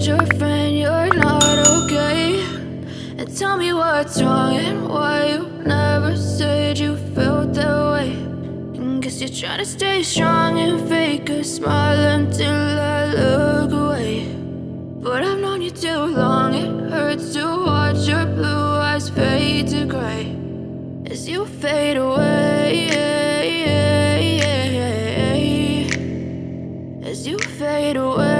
told your friend you're not okay? And tell me what's wrong and why you never said you felt that way. And guess you're trying to stay strong and fake a smile until I look away. But I've known you too long, it hurts to watch your blue eyes fade to gray as you fade away, as you fade away.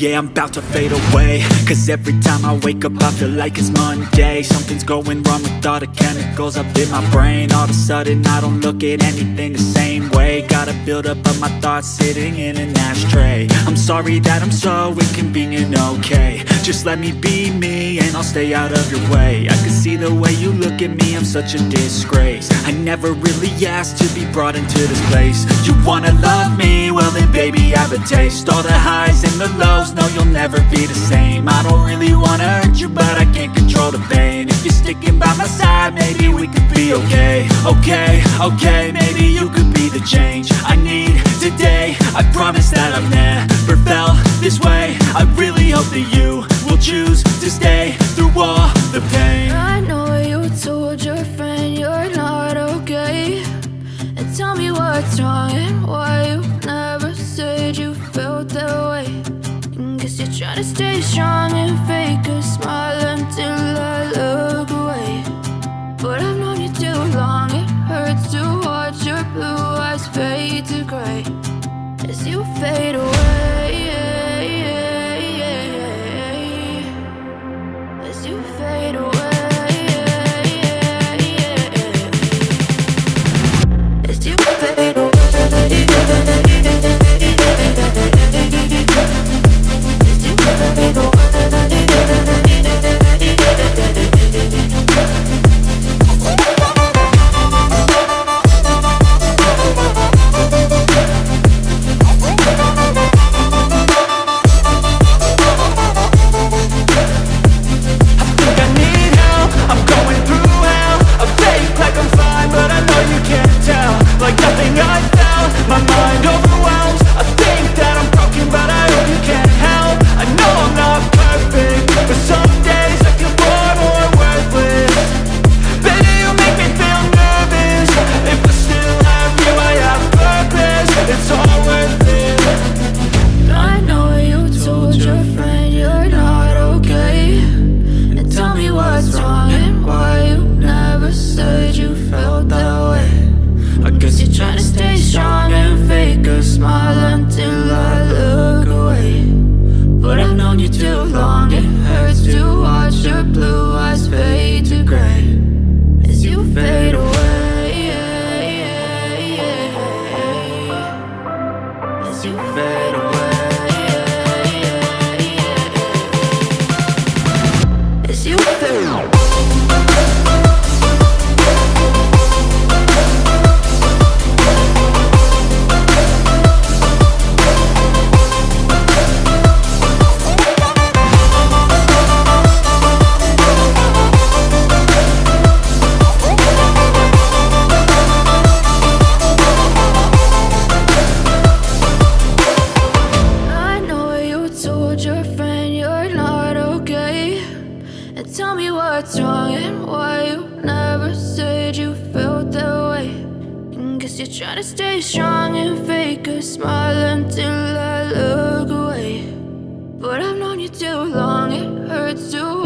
Yeah, I'm about to fade away, cause every time I wake up I feel like it's Monday. Something's going wrong with all the chemicals up in my brain. All of a sudden I don't look at anything the same way. Got a buildup of my thoughts sitting in an ashtray. I'm sorry that I'm so inconvenient, okay? Just let me be me and I'll stay out of your way. I can see the way you look at me, I'm such a disgrace. I never really asked to be brought into this place. You wanna love me? Well then baby have a taste. All the highs and the lows, no you'll never be the same. I don't really wanna hurt you but I can't control the pain. If you're sticking by my side maybe we could be okay. Okay, maybe you could be the change I need today. I promise that I've never felt this way. I really hope that you will choose to stay through all the pain. I know you told your friend you're not okay. And tell me what's wrong and why you never said you felt that way. And guess you're trying to stay strong and fake a smile until I look away. But I've known you too long, it hurts to watch your blue eyes fade to gray as you fade away, as you fade away, as you fade away. Tell me what's wrong and why you never said you felt that way. And guess you're trying to stay strong and fake a smile until I look away. But I've known you too long, it hurts to